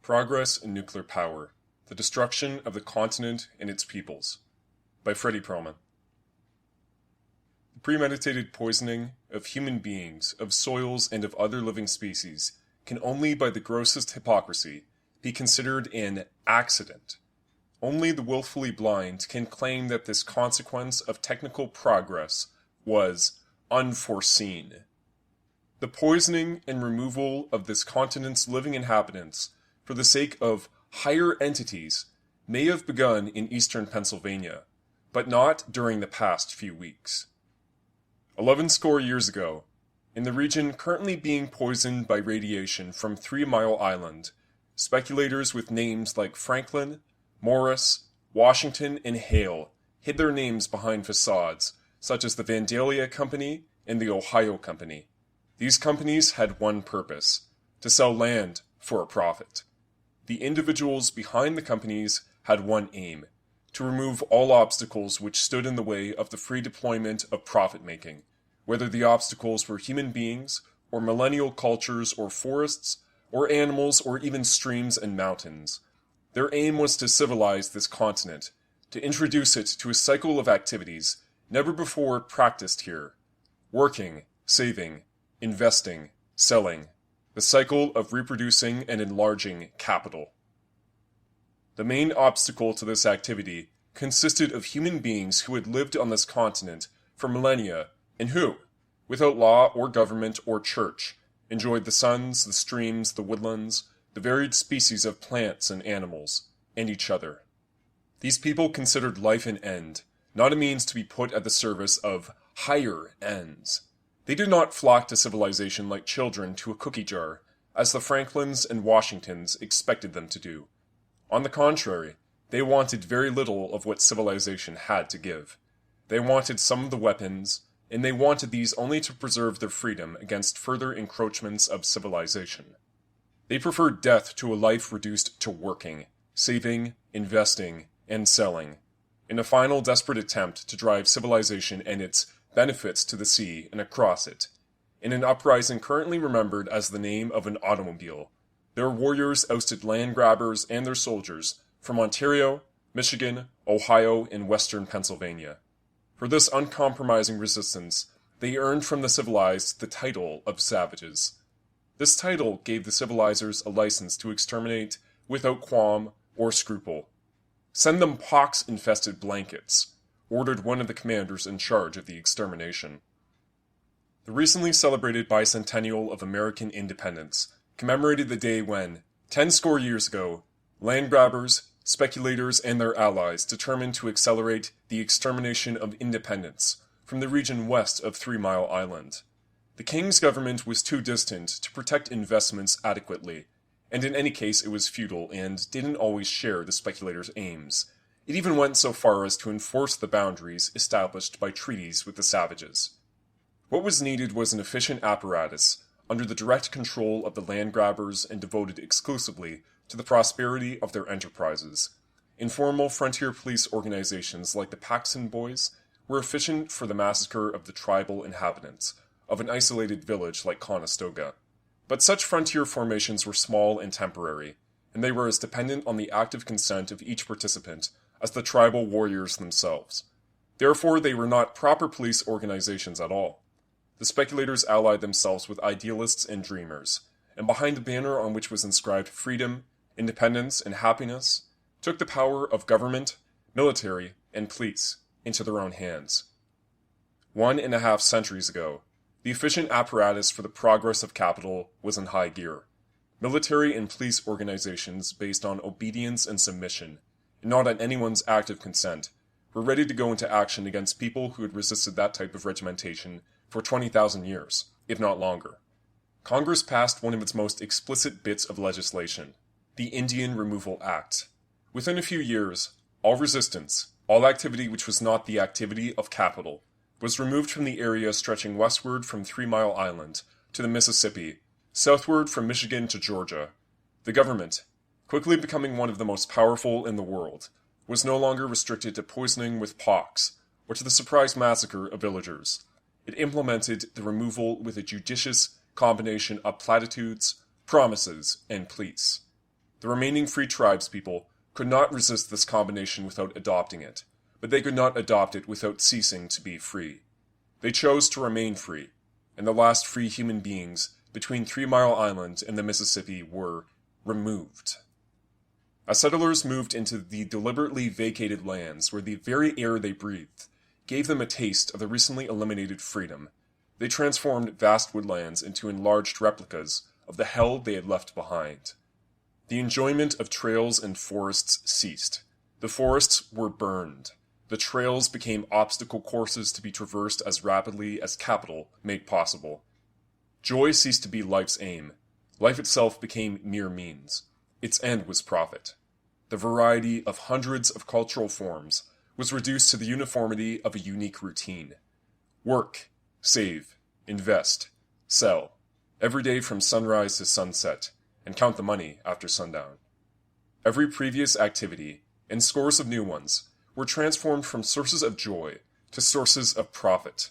Progress in Nuclear Power, The Destruction of the Continent and Its Peoples, by Fredy Perlman. The premeditated poisoning of human beings, of soils, and of other living species can only by the grossest hypocrisy be considered an accident. Only the willfully blind can claim that this consequence of technical progress was unforeseen. The poisoning and removal of this continent's living inhabitants for the sake of higher entities may have begun in eastern Pennsylvania, but not during the past few weeks. 11 years ago, in the region currently being poisoned by radiation from 3 Mile Island, speculators with names like Franklin, Morris, Washington, and Hale hid their names behind facades such as the Vandalia Company and the Ohio Company. These companies had one purpose: to sell land for a profit. The individuals behind the companies had one aim: to remove all obstacles which stood in the way of the free deployment of profit-making, whether the obstacles were human beings, or millennial cultures, or forests, or animals, or even streams and mountains. Their aim was to civilize this continent, to introduce it to a cycle of activities never before practiced here: working, saving, investing, selling, the cycle of reproducing and enlarging capital. The main obstacle to this activity consisted of human beings who had lived on this continent for millennia and who, without law or government or church, enjoyed the suns, the streams, the woodlands, the varied species of plants and animals, and each other. These people considered life an end, not a means to be put at the service of higher ends. They did not flock to civilization like children to a cookie jar, as the Franklins and Washingtons expected them to do. On the contrary, they wanted very little of what civilization had to give. They wanted some of the weapons, and they wanted these only to preserve their freedom against further encroachments of civilization. They preferred death to a life reduced to working, saving, investing, and selling, in a final desperate attempt to drive civilization and its benefits to the sea and across it. In an uprising currently remembered as the name of an automobile, their warriors ousted land grabbers and their soldiers from Ontario, Michigan, Ohio, and western Pennsylvania. For this uncompromising resistance, they earned from the civilized the title of savages. This title gave the civilizers a license to exterminate without qualm or scruple. "Send them pox-infested blankets," ordered one of the commanders in charge of the extermination. The recently celebrated bicentennial of American independence commemorated the day when, 10 years ago, land grabbers, speculators, and their allies determined to accelerate the extermination of independence from the region west of 3 Mile Island. The king's government was too distant to protect investments adequately, and in any case it was futile and didn't always share the speculators' aims. It even went so far as to enforce the boundaries established by treaties with the savages. What was needed was an efficient apparatus under the direct control of the land grabbers and devoted exclusively to the prosperity of their enterprises. Informal frontier police organizations like the Paxton Boys were efficient for the massacre of the tribal inhabitants of an isolated village like Conestoga. But such frontier formations were small and temporary, and they were as dependent on the active consent of each participant as the tribal warriors themselves. Therefore, they were not proper police organizations at all. The speculators allied themselves with idealists and dreamers, and behind the banner on which was inscribed freedom, independence, and happiness, took the power of government, military, and police into their own hands. 1.5 centuries ago, the efficient apparatus for the progress of capital was in high gear. Military and police organizations based on obedience and submission, and not on anyone's active consent, were ready to go into action against people who had resisted that type of regimentation for 20,000 years, if not longer. Congress passed one of its most explicit bits of legislation, the Indian Removal Act. Within a few years, all resistance, all activity which was not the activity of capital, was removed from the area stretching westward from 3 Mile Island to the Mississippi, southward from Michigan to Georgia. The government, quickly becoming one of the most powerful in the world, was no longer restricted to poisoning with pox, or to the surprise massacre of villagers. It implemented the removal with a judicious combination of platitudes, promises, and pleas. The remaining free tribespeople could not resist this combination without adopting it, but they could not adopt it without ceasing to be free. They chose to remain free, and the last free human beings between 3 Mile Island and the Mississippi were removed. As settlers moved into the deliberately vacated lands where the very air they breathed gave them a taste of the recently eliminated freedom, they transformed vast woodlands into enlarged replicas of the hell they had left behind. The enjoyment of trails and forests ceased. The forests were burned. The trails became obstacle courses to be traversed as rapidly as capital made possible. Joy ceased to be life's aim. Life itself became mere means. Its end was profit. The variety of hundreds of cultural forms was reduced to the uniformity of a unique routine. Work, save, invest, sell, every day from sunrise to sunset, and count the money after sundown. Every previous activity, and scores of new ones, were transformed from sources of joy to sources of profit.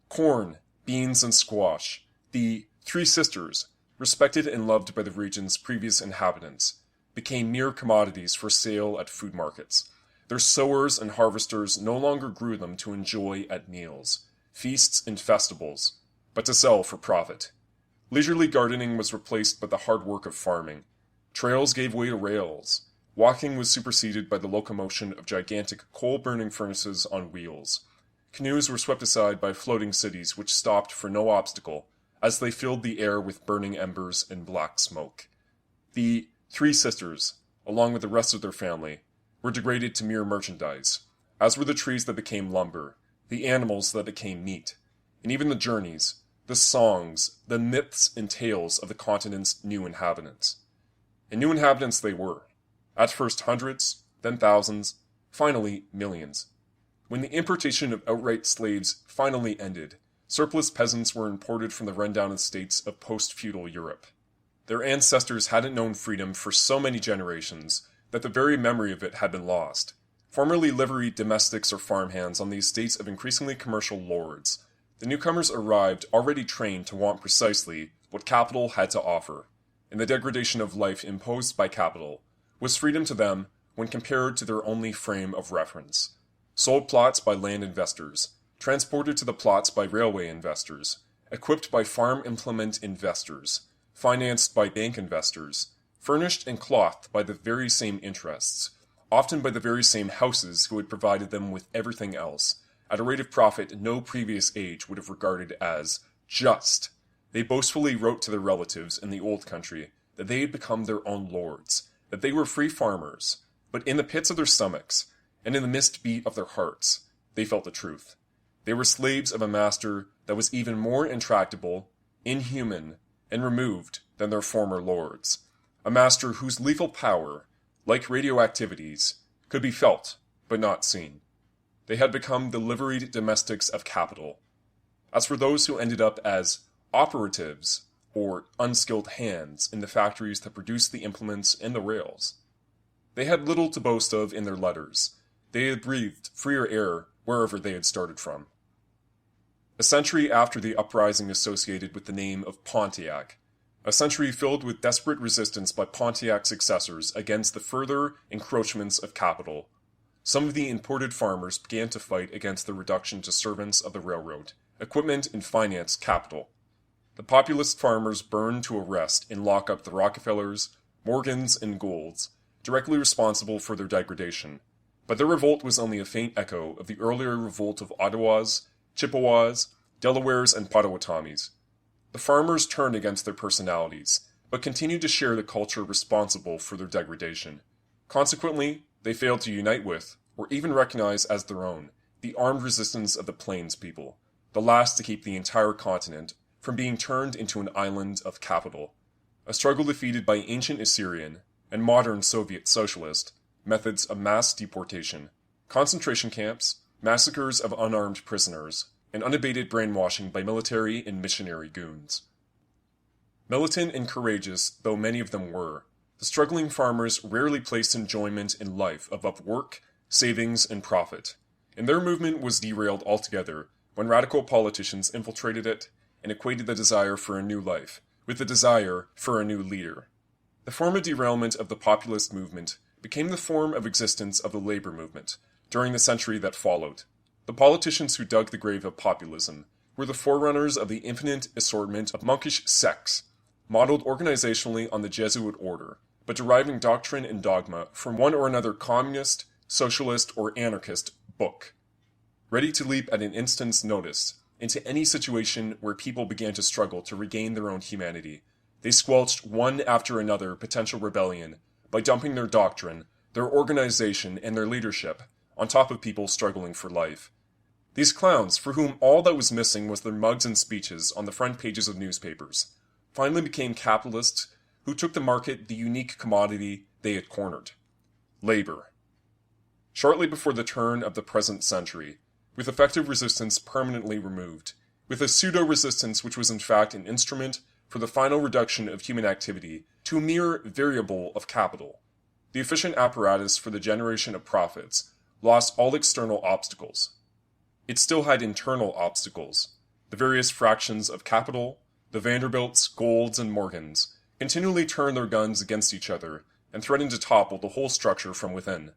Corn, beans, and squash, the three sisters, respected and loved by the region's previous inhabitants, became mere commodities for sale at food markets. Their sowers and harvesters no longer grew them to enjoy at meals, feasts, and festivals, but to sell for profit. Leisurely gardening was replaced by the hard work of farming. Trails gave way to rails. Walking was superseded by the locomotion of gigantic coal-burning furnaces on wheels. Canoes were swept aside by floating cities which stopped for no obstacle as they filled the air with burning embers and black smoke. The three sisters, along with the rest of their family, were degraded to mere merchandise, as were the trees that became lumber, the animals that became meat, and even the journeys, the songs, the myths and tales of the continent's new inhabitants. And new inhabitants they were. At first hundreds, then thousands, finally millions. When the importation of outright slaves finally ended, surplus peasants were imported from the rundown estates of post-feudal Europe. Their ancestors hadn't known freedom for so many generations that the very memory of it had been lost. Formerly liveried domestics or farmhands on the estates of increasingly commercial lords, the newcomers arrived already trained to want precisely what capital had to offer, and the degradation of life imposed by capital was freedom to them when compared to their only frame of reference. Sold plots by land investors, transported to the plots by railway investors, equipped by farm implement investors, financed by bank investors, furnished and clothed by the very same interests, often by the very same houses who had provided them with everything else, at a rate of profit no previous age would have regarded as just. They boastfully wrote to their relatives in the old country that they had become their own lords, that they were free farmers, but in the pits of their stomachs, and in the mist beat of their hearts, they felt the truth. They were slaves of a master that was even more intractable, inhuman, and removed than their former lords, a master whose lethal power, like radioactivities, could be felt but not seen. They had become the liveried domestics of capital. As for those who ended up as operatives, or unskilled hands in the factories that produced the implements and the rails, they had little to boast of in their letters. They had breathed freer air wherever they had started from. A century after the uprising associated with the name of Pontiac, a century filled with desperate resistance by Pontiac's successors against the further encroachments of capital, some of the imported farmers began to fight against the reduction to servants of the railroad, equipment, and finance capital. The populist farmers burned to arrest and lock up the Rockefellers, Morgans, and Goulds, directly responsible for their degradation, but their revolt was only a faint echo of the earlier revolt of Ottawas, Chippewas, Delawares, and Potawatomis. The farmers turned against their personalities, but continued to share the culture responsible for their degradation. Consequently, they failed to unite with, or even recognize as their own, the armed resistance of the Plains people, the last to keep the entire continent from being turned into an island of capital, a struggle defeated by ancient Assyrian and modern Soviet socialist methods of mass deportation, concentration camps, massacres of unarmed prisoners, and unabated brainwashing by military and missionary goons. Militant and courageous though many of them were, the struggling farmers rarely placed enjoyment in life above work, savings, and profit, and their movement was derailed altogether when radical politicians infiltrated it and equated the desire for a new life with the desire for a new leader. The The former derailment of the populist movement became the form of existence of the labor movement during the century that followed. The politicians who dug the grave of populism were the forerunners of the infinite assortment of monkish sects, modeled organizationally on the Jesuit order, but deriving doctrine and dogma from one or another communist, socialist, or anarchist book. Ready to leap at an instant's notice into any situation where people began to struggle to regain their own humanity, they squelched one after another potential rebellion by dumping their doctrine, their organization, and their leadership on top of people struggling for life. These clowns, for whom all that was missing was their mugs and speeches on the front pages of newspapers, finally became capitalists who took to market the unique commodity they had cornered: labor. Shortly before the turn of the present century, with effective resistance permanently removed, with a pseudo-resistance which was in fact an instrument for the final reduction of human activity to a mere variable of capital, the efficient apparatus for the generation of profits lost all external obstacles. It still had internal obstacles. The various fractions of capital, the Vanderbilts, Golds, and Morgans, continually turned their guns against each other and threatened to topple the whole structure from within.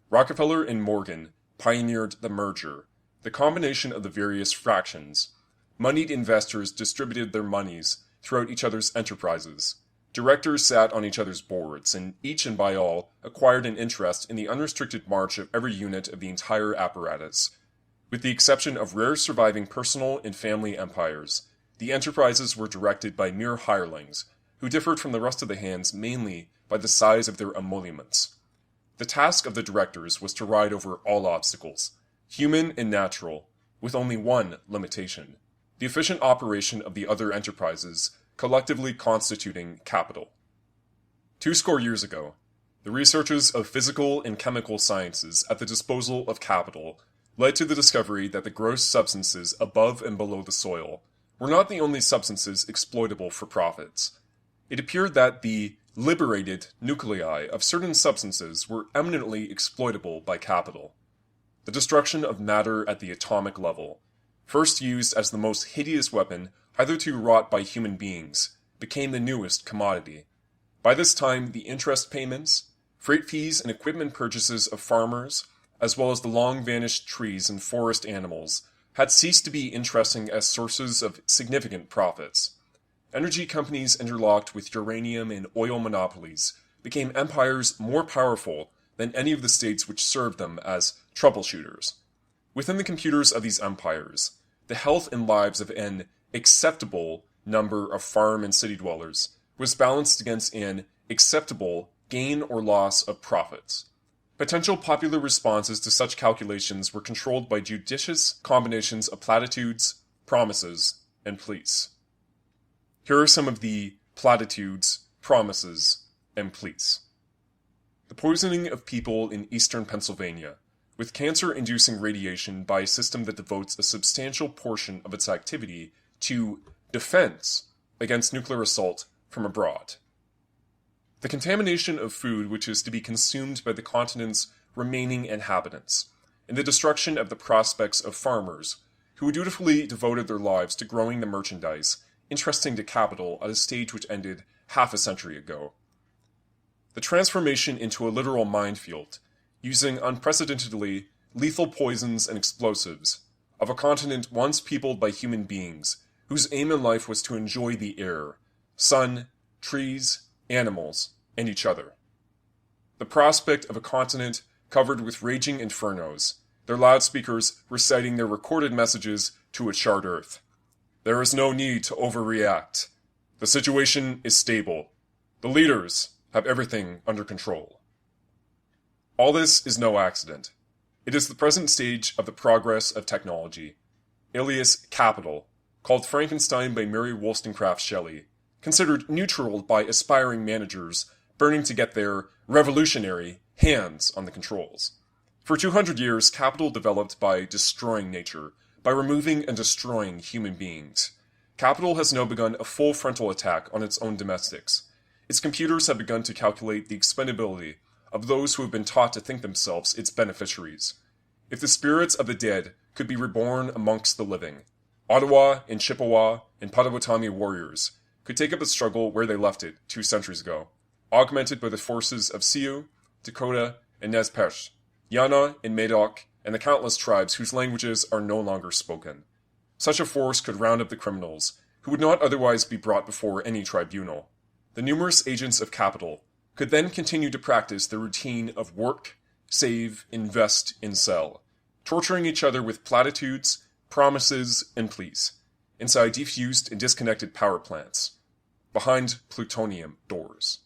Rockefeller and Morgan pioneered the merger, the combination of the various fractions. Moneyed investors distributed their monies throughout each other's enterprises. Directors sat on each other's boards, and each and by all acquired an interest in the unrestricted march of every unit of the entire apparatus. With the exception of rare surviving personal and family empires, the enterprises were directed by mere hirelings, who differed from the rest of the hands mainly by the size of their emoluments. The task of the directors was to ride over all obstacles, human and natural, with only one limitation: the efficient operation of the other enterprises, collectively constituting capital. 20 years ago, the researches of physical and chemical sciences at the disposal of capital led to the discovery that the gross substances above and below the soil were not the only substances exploitable for profits. It appeared that the liberated nuclei of certain substances were eminently exploitable by capital. The destruction of matter at the atomic level, first used as the most hideous weapon hitherto wrought by human beings, became the newest commodity. By this time, the interest payments, freight fees, and equipment purchases of farmers, as well as the long-vanished trees and forest animals, had ceased to be interesting as sources of significant profits. Energy companies interlocked with uranium and oil monopolies became empires more powerful than any of the states which served them as troubleshooters. Within the computers of these empires, the health and lives of an acceptable number of farm and city dwellers was balanced against an acceptable gain or loss of profits. Potential popular responses to such calculations were controlled by judicious combinations of platitudes, promises, and pleas. Here are some of the platitudes, promises, and pleas. The poisoning of people in eastern Pennsylvania with cancer-inducing radiation by a system that devotes a substantial portion of its activity to defense against nuclear assault from abroad. The contamination of food which is to be consumed by the continent's remaining inhabitants, and the destruction of the prospects of farmers who dutifully devoted their lives to growing the merchandise interesting to capital at a stage which ended half a century ago. The transformation into a literal minefield, using unprecedentedly lethal poisons and explosives, of a continent once peopled by human beings, whose aim in life was to enjoy the air, sun, trees, animals, and each other. The prospect of a continent covered with raging infernos, their loudspeakers reciting their recorded messages to a charred earth. There is no need to overreact. The situation is stable. The leaders have everything under control. All this is no accident. It is the present stage of the progress of technology, alias capital, called Frankenstein by Mary Wollstonecraft Shelley, considered neutral by aspiring managers burning to get their revolutionary hands on the controls. For 200 years, capital developed by destroying nature, by removing and destroying human beings. Capital has now begun a full frontal attack on its own domestics. Its computers have begun to calculate the expendability of those who have been taught to think themselves its beneficiaries. If the spirits of the dead could be reborn amongst the living, Ottawa and Chippewa and Potawatomi warriors could take up the struggle where they left it 2 centuries ago. augmented by the forces of Sioux, Dakota, and Nez Perce, Yana and Medoc, and the countless tribes whose languages are no longer spoken. Such a force could round up the criminals, who would not otherwise be brought before any tribunal. The numerous agents of capital could then continue to practice the routine of work, save, invest, and sell, torturing each other with platitudes, promises, and pleas, inside defused and disconnected power plants, behind plutonium doors.